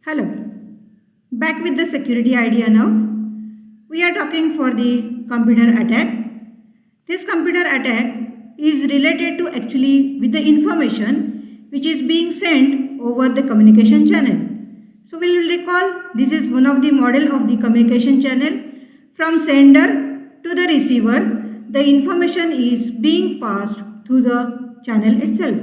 Hello, back with the security idea now. We are talking for the computer attack. This computer attack is related to actually with the information which is being sent over the communication channel. So we will recall this is one of the model of the communication channel. From sender to the receiver, the information is being passed through the channel itself.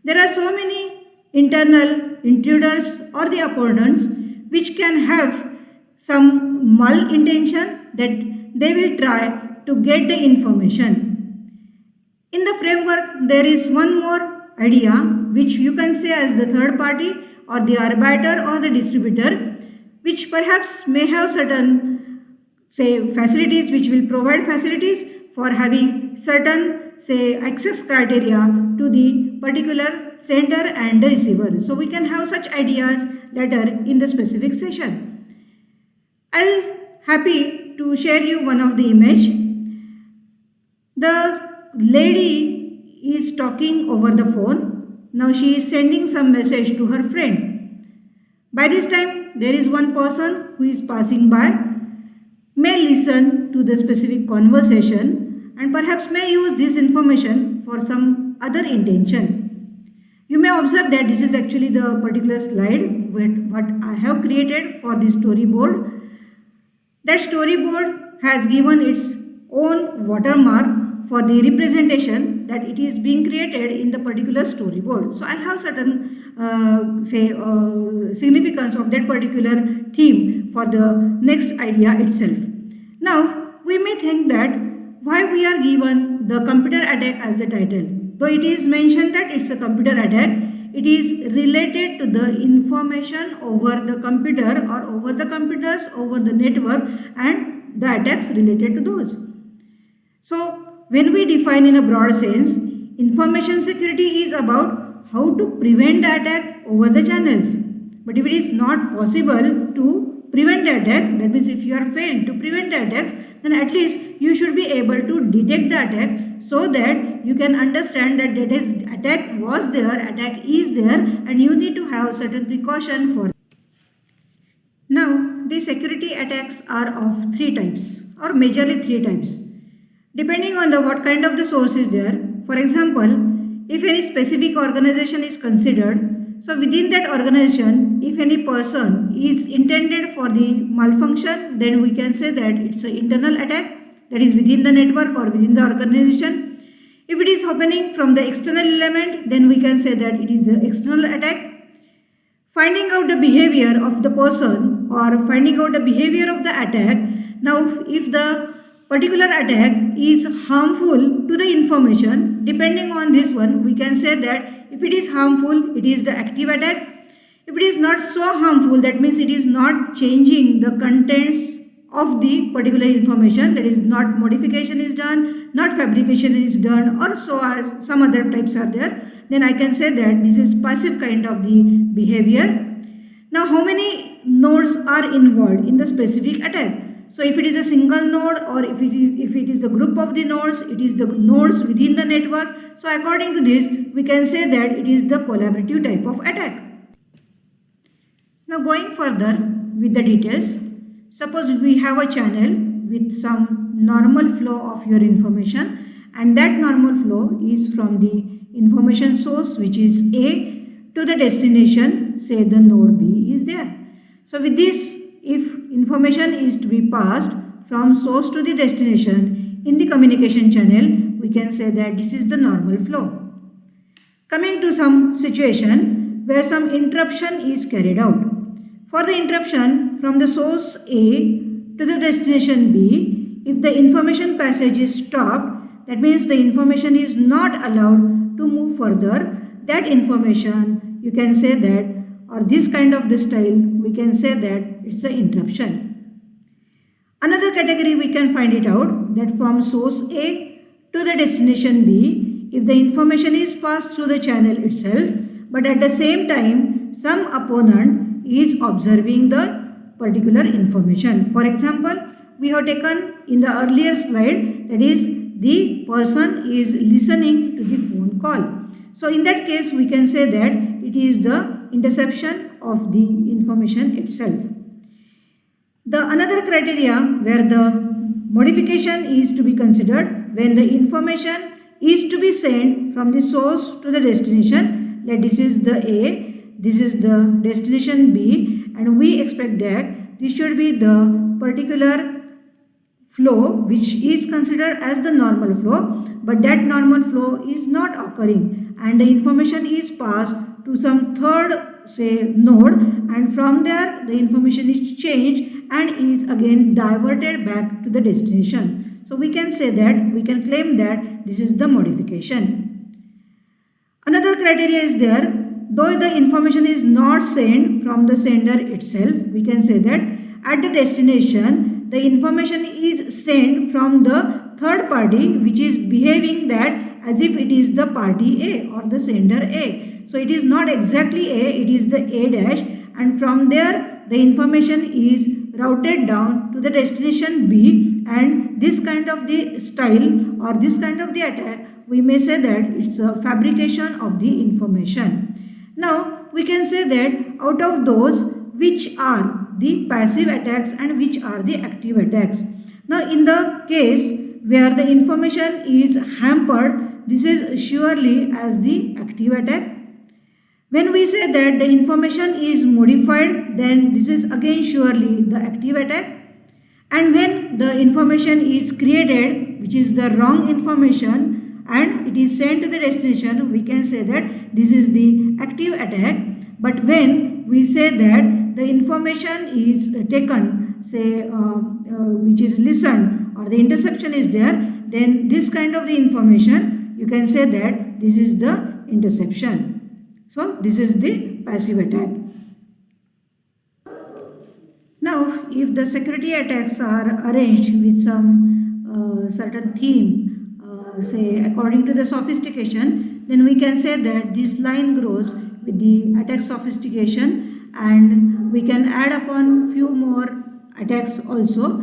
There are so many internal intruders or the opponents which can have some malintention that they will try to get the information. In the framework, there is one more idea which you can say as the third party or the arbiter or the distributor, which perhaps may have certain facilities which will provide facilities for having certain access criteria to the particular sender and the receiver. So we can have such ideas later in the specific session. I'll happy to share you one of the image. The lady is talking over the phone. Now she is sending some message to her friend. By this time there is one person who is passing by, may listen to the specific conversation and perhaps may use this information for some other intention. You may observe that this is actually the particular slide what I have created for the storyboard. That storyboard has given its own watermark for the representation that it is being created in the particular storyboard. So I'll have certain significance of that particular theme for the next idea itself. Now we may think that why we are given the computer attack as the title. Though it is mentioned that it's a computer attack, it is related to the information over the computer or over the computers, over the network, and the attacks related to those. So when we define in a broad sense, information security is about how to prevent the attack over the channels. But if it is not possible to prevent the attack, that means if you are failed to prevent the attacks, then at least you should be able to detect the attack so that you can understand that attack was there, attack is there, and you need to have certain precaution for it. Now, the security attacks are of three types or majorly three types. Depending on the what kind of the source is there. For example, if any specific organization is considered, so within that organization, if any person is intended for the malfunction, then we can say that it's an internal attack that is within the network or within the organization. If it is happening from the external element, then we can say that it is the external attack. Finding out the behavior of the person or finding out the behavior of the attack. Now, if the particular attack is harmful to the information, depending on this one, we can say that if it is harmful, it is the active attack. If it is not so harmful, that means it is not changing the contents of the particular information, that is not modification is done, not fabrication is done, or so as some other types are there, then I can say that this is passive kind of the behavior. Now how many nodes are involved in the specific attack? So if it is a single node or if it is a group of the nodes, it is the nodes within the network. So according to this, we can say that it is the collaborative type of attack. Now going further with the details, suppose we have a channel with some normal flow of your information, and that normal flow is from the information source which is A to the destination, say the node B is there. So with this, if information is to be passed from source to the destination in the communication channel, we can say that this is the normal flow. Coming to some situation where some interruption is carried out. For the interruption from the source A to the destination B, if the information passage is stopped, that means the information is not allowed to move further. That information, you can say that, or this kind of the style, we can say that it's an interruption. Another category we can find it out that from source A to the destination B, if the information is passed through the channel itself, but at the same time some opponent is observing the particular information. For example, we have taken in the earlier slide, that is the person is listening to the phone call. So in that case, we can say that it is the interception of the information itself. The another criteria where the modification is to be considered when the information is to be sent from the source to the destination. Like this is the A, this is the destination B, and we expect that this should be the particular flow which is considered as the normal flow, but that normal flow is not occurring and the information is passed to some third node, and from there the information is changed and is again diverted back to the destination. So we can say that, we can claim that this is the modification. Another criteria is there, though the information is not sent from the sender itself, we can say that at the destination the information is sent from the third party which is behaving that as if it is the party A or the sender A. So it is not exactly A, it is the A dash, and from there the information is routed down to the destination B, and this kind of the style or this kind of the attack, we may say that it's a fabrication of the information. Now we can say that out of those, which are the passive attacks and which are the active attacks. Now in the case where the information is hampered, this is surely as the active attack. When we say that the information is modified, then this is again surely the active attack. And when the information is created, which is the wrong information, and it is sent to the destination, we can say that this is the active attack. But when we say that the information is taken, which is listened, or the interception is there, then this kind of the information, you can say that this is the interception. So this is the passive attack. Now if the security attacks are arranged with some certain theme, according to the sophistication, then we can say that this line grows with the attack sophistication, and we can add upon few more attacks also.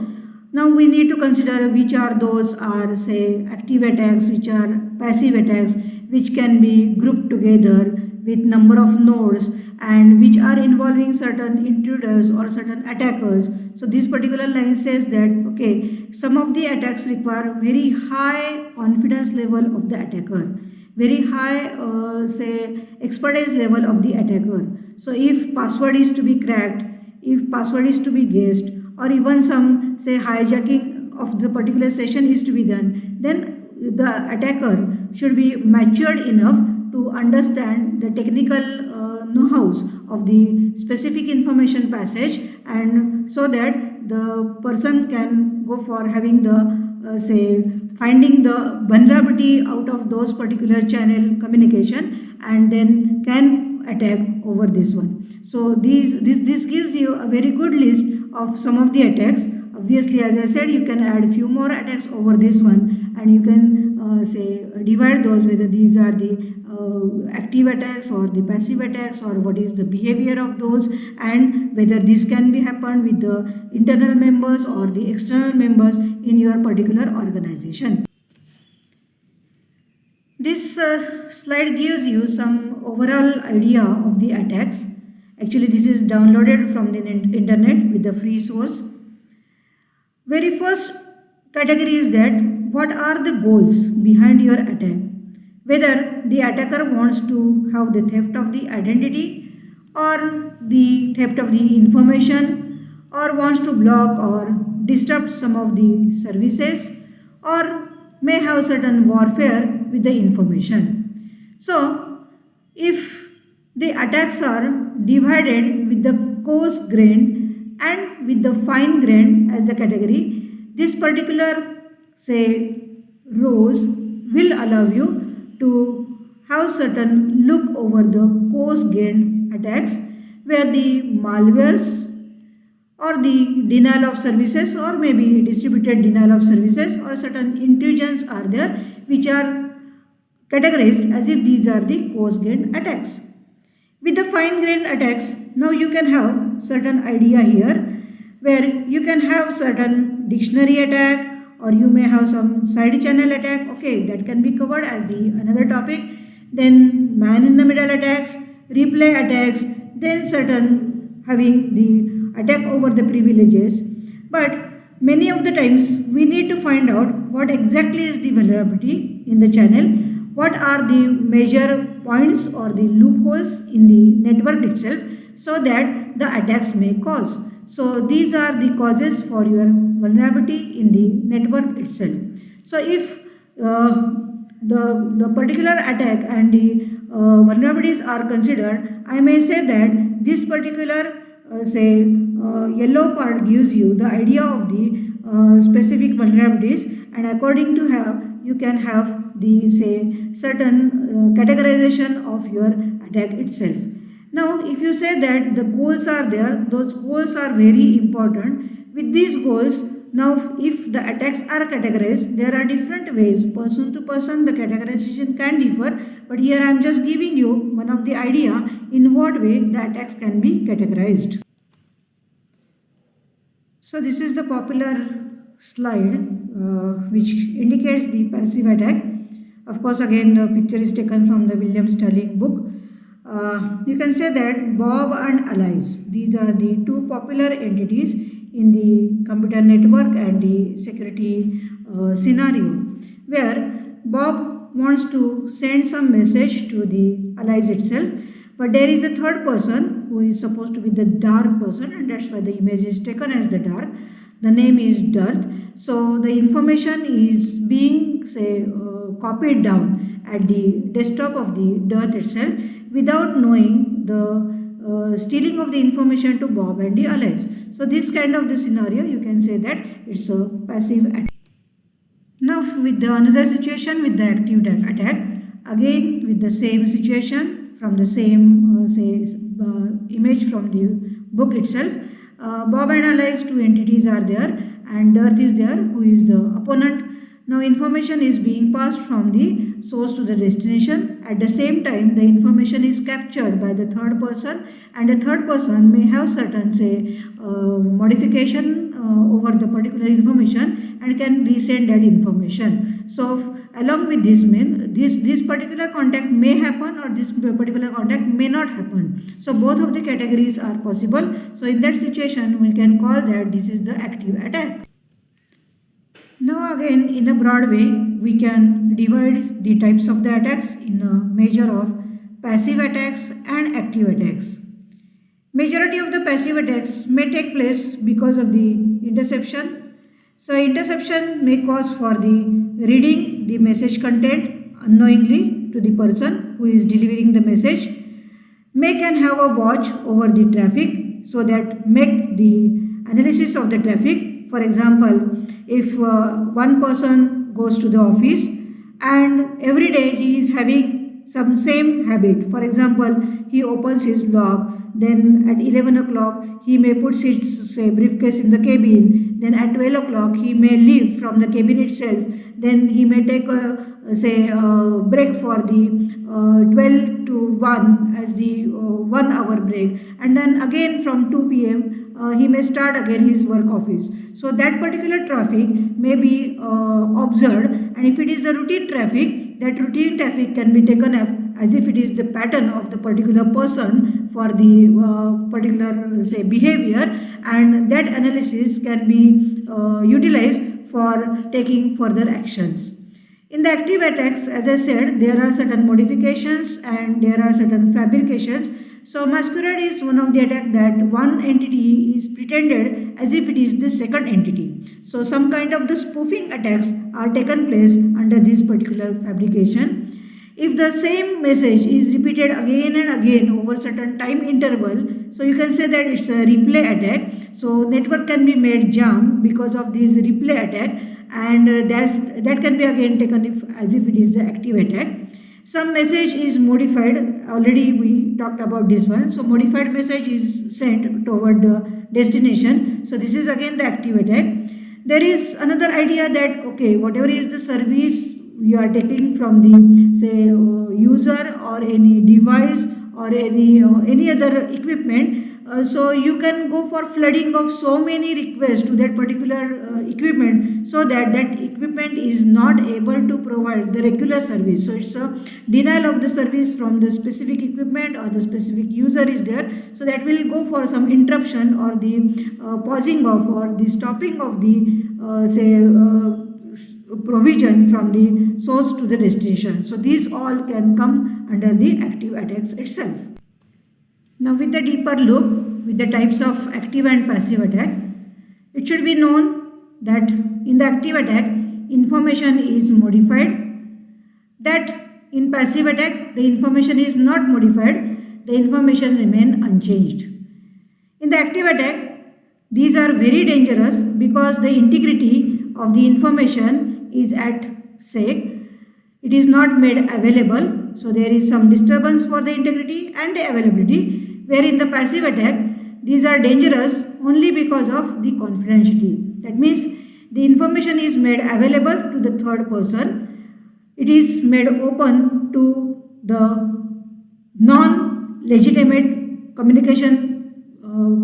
Now we need to consider which are those are active attacks, which are passive attacks, which can be grouped together with number of nodes, and which are involving certain intruders or certain attackers. So this particular line says that okay, some of the attacks require very high confidence level of the attacker, very high expertise level of the attacker. So if password is to be cracked, if password is to be guessed, or even some hijacking of the particular session is to be done, then the attacker should be matured enough to understand the technical know-hows of the specific information passage, and so that the person can go for having the finding the vulnerability out of those particular channel communication, and then can attack over this one. So this gives you a very good list of some of the attacks. Obviously, as I said, you can add few more attacks over this one, and you can divide those, whether these are the active attacks or the passive attacks, or what is the behavior of those, and whether this can be happened with the internal members or the external members in your particular organization. This slide gives you some overall idea of the attacks. Actually, this is downloaded from the internet with the free source. Very first category is that what are the goals behind your attack? Whether the attacker wants to have the theft of the identity, or the theft of the information, or wants to block or disrupt some of the services, or may have certain warfare with the information. So if the attacks are divided with the coarse grained and with the fine grained as a category, this particular rows will allow you to have certain look over the coarse grained attacks, where the malwares or the denial of services, or maybe distributed denial of services, or certain intrusions are there, which are categorized as if these are the coarse grained attacks. With the fine grained attacks, now you can have certain idea here, where you can have certain dictionary attack, or you may have some side channel attack. Okay, that can be covered as the another topic. Then man in the middle attacks, replay attacks, then certain having the attack over the privileges. But many of the times we need to find out what exactly is the vulnerability in the channel, what are the major points or the loopholes in the network itself, so that the attacks may cause. So these are the causes for your vulnerability in the network itself. So if the particular attack and the vulnerabilities are considered, I may say that this particular yellow part gives you the idea of the specific vulnerabilities, and according to you can have the certain categorization of your attack itself. Now if you say that the goals are there, those goals are very important. With these goals, now if the attacks are categorized, there are different ways. Person to person the categorization can differ, but here I am just giving you one of the idea in what way the attacks can be categorized. So this is the popular slide which indicates the passive attack. Of course, again the picture is taken from the William Sterling book. You can say that Bob and Alice, these are the two popular entities in the computer network and the security scenario, where Bob wants to send some message to the Alice itself, but there is a third person who is supposed to be the dark person, and that's why the image is taken as the dark. The name is Darth. So the information is being copied down at the desktop of the Darth itself without knowing the stealing of the information to Bob and the Alice. So this kind of the scenario, you can say that it's a passive attack. Now with the another situation with the active attack, again with the same situation from the same image from the book itself. Bob and Alice, two entities are there, and Darth is there, who is the opponent. Now information is being passed from the source to the destination. At the same time, the information is captured by the third person, and the third person may have certain modification over the particular information and can resend that information. So along with this this particular contact may happen or this particular contact may not happen. So both of the categories are possible. So in that situation, we can call that this is the active attack. Now again, in a broad way, we can divide the types of the attacks in a measure of passive attacks and active attacks. Majority of the passive attacks may take place because of the interception. So interception may cause for the reading the message content unknowingly to the person who is delivering the message. May can have a watch over the traffic, so that make the analysis of the traffic. For example, if one person goes to the office and every day he is having some same habit. For example, he opens his log, then at 11 o'clock he may put his briefcase in the cabin, then at 12 o'clock he may leave from the cabin itself, then he may take a break for the 12 to 1 as the 1 hour break, and then again from 2 p.m. He may start again his work office. So that particular traffic may be observed, and if it is a routine traffic, that routine traffic can be taken as if it is the pattern of the particular person for the particular behavior, and that analysis can be utilized for taking further actions. In the active attacks, as I said, there are certain modifications and there are certain fabrications. So masquerade is one of the attack that one entity is pretended as if it is the second entity. So some kind of the spoofing attacks are taken place under this particular fabrication. If the same message is repeated again and again over certain time interval, so you can say that it's a replay attack. So network can be made jam because of this replay attack, and that can be again taken as if it is the active attack. Some message is modified, already we talked about this one. So modified message is sent toward the destination. So this is again the active attack. There is another idea that okay, whatever is the service you are taking from the user or any device or any other equipment, so you can go for flooding of so many requests to that particular equipment, so that that equipment is not able to provide the regular service. So it's a denial of the service from the specific equipment or the specific user is there, so that will go for some interruption or the pausing of or the stopping of the provision from the source to the destination. So these all can come under the active attacks itself. Now with the deeper look with the types of active and passive attack, it should be known that in the active attack information is modified, that in passive attack the information is not modified, the information remain unchanged. In the active attack, these are very dangerous because the integrity of the information is at stake. It is not made available, so there is some disturbance for the integrity and the availability. Where in the passive attack, these are dangerous only because of the confidentiality. That means the information is made available to the third person. It is made open to the non-legitimate communication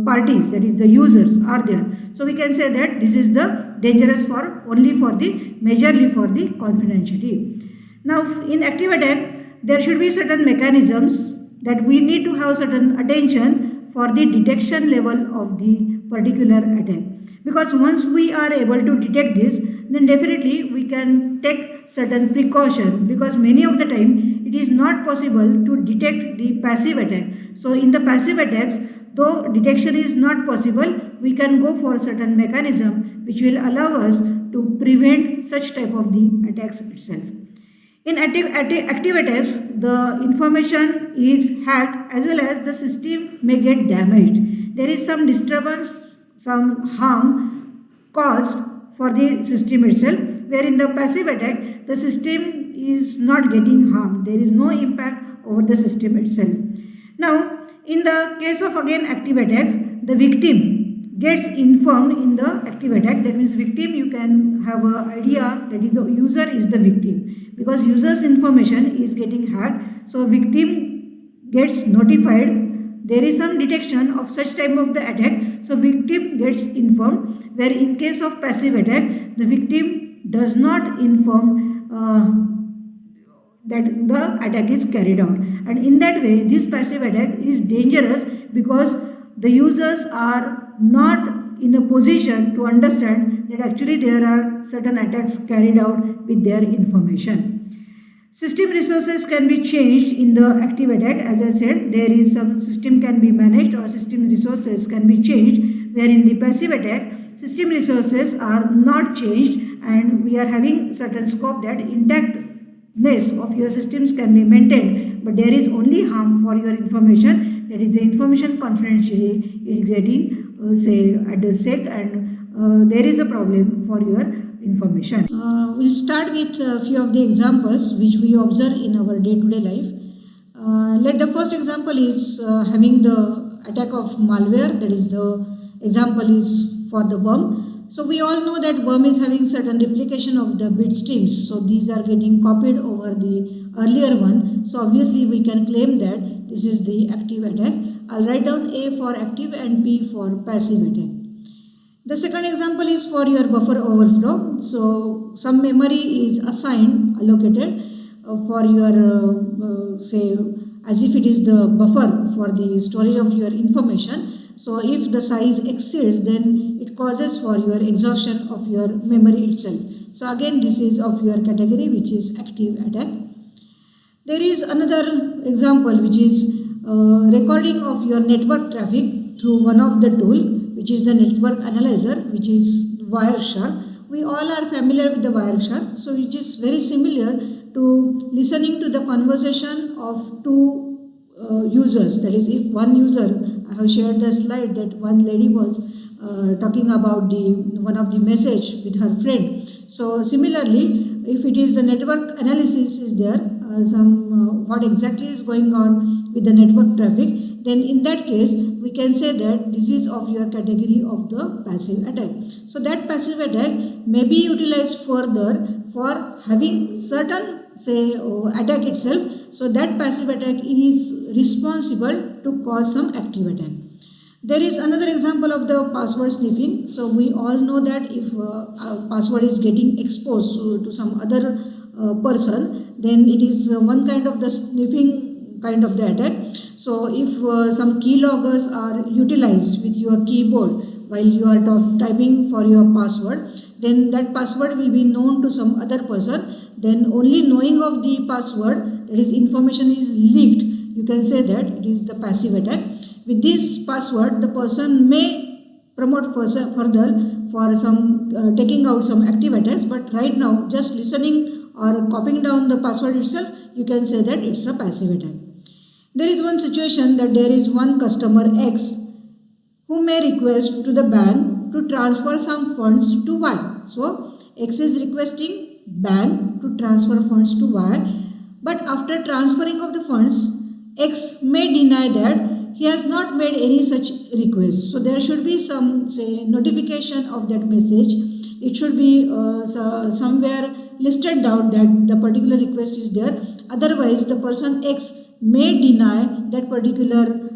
parties, that is the users are there. So we can say that this is the dangerous for only for the majorly for the confidentiality. Now in active attack, there should be certain mechanisms that we need to have certain attention for the detection level of the particular attack, because once we are able to detect this, then definitely we can take certain precaution, because many of the time it is not possible to detect the passive attack. So in the passive attacks, though detection is not possible, we can go for certain mechanism which will allow us to prevent such type of the attacks itself. In active attacks, the information is hacked as well as the system may get damaged. There is some disturbance, some harm caused for the system itself, where in the passive attack, the system is not getting harmed. There is no impact over the system itself. Now, in the case of again active attack, the victim gets informed in the active attack. That means victim, you can have an idea that the user is the victim, because user's information is getting hacked. So victim gets notified, there is some detection of such type of the attack, so victim gets informed, where in case of passive attack, the victim does not inform that the attack is carried out. And in that way, this passive attack is dangerous because the users are not in a position to understand that actually there are certain attacks carried out with their information. System resources can be changed in the active attack. As I said, there is some system can be managed or system resources can be changed, where in the passive attack, system resources are not changed and we are having certain scope that intactness of your systems can be maintained, but there is only harm for your information, that is the information confidentiality is getting at the stake, and there is a problem for your information. We'll start with a few of the examples which we observe in our day-to-day life. Let the first example is having the attack of malware. That is the example is for the worm. So we all know that worm is having certain replication of the bit streams. So these are getting copied over the earlier one. So obviously we can claim that this is the active attack. I'll write down A for active and P for passive attack. The second example is for your buffer overflow. So some memory is allocated for your say as if it is the buffer for the storage of your information. So if the size exceeds, then it causes for your exhaustion of your memory itself. So again, this is of your category which is active attack. There is another example which is recording of your network traffic through one of the tool, which is the network analyzer, which is Wireshark. We all are familiar with the Wireshark, so it is very similar to listening to the conversation of two users. That is, if one user, I have shared the slide that one lady was talking about one of the message with her friend. So similarly, if it is the network analysis is there, what exactly is going on with the network traffic, then in that case we can say that this is of your category of the passive attack. So that passive attack may be utilized further for having certain attack itself. So that passive attack is responsible to cause some active attack. There is another example of the password sniffing. So we all know that if a password is getting exposed to some other person, then it is one kind of the sniffing kind of the attack. So if some keyloggers are utilized with your keyboard while you are typing for your password, then that password will be known to some other person. Then only knowing of the password, that is information is leaked, you can say that it is the passive attack. With this password, the person may promote further for some taking out some active attacks, but right now just listening or copying down the password itself, you can say that it's a passive attack. There is one situation that there is one customer X who may request to the bank to transfer some funds to Y. So X is requesting bank to transfer funds to Y, but after transferring of the funds, X may deny that he has not made any such request. So there should be some notification of that message. It should be somewhere listed down that the particular request is there. Otherwise the person X may deny that particular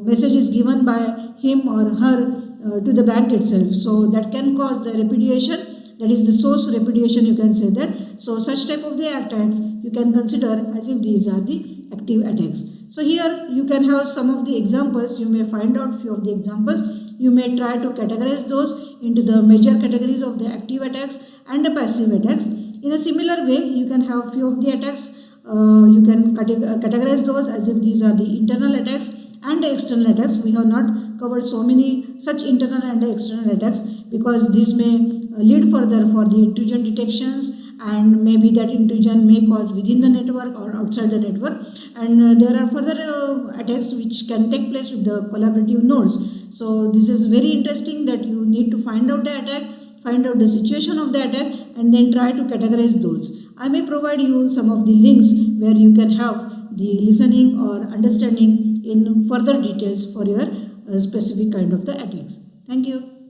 message is given by him or her to the bank itself. So that can cause the repudiation, that is the source repudiation, you can say that. So such type of the attacks you can consider as if these are the active attacks. So here you can have some of the examples. You may find out few of the examples. You may try to categorize those into the major categories of the active attacks and the passive attacks. In a similar way, you can have few of the attacks. You can categorize those as if these are the internal attacks and the external attacks. We have not covered so many such internal and external attacks because this may lead further for the intrusion detections, and maybe that intrusion may cause within the network or outside the network, and there are further attacks which can take place with the collaborative nodes. So this is very interesting that you need to find out the attack, find out the situation of the attack, and then try to categorize those. I may provide you some of the links where you can have the listening or understanding in further details for your specific kind of the attacks. Thank you.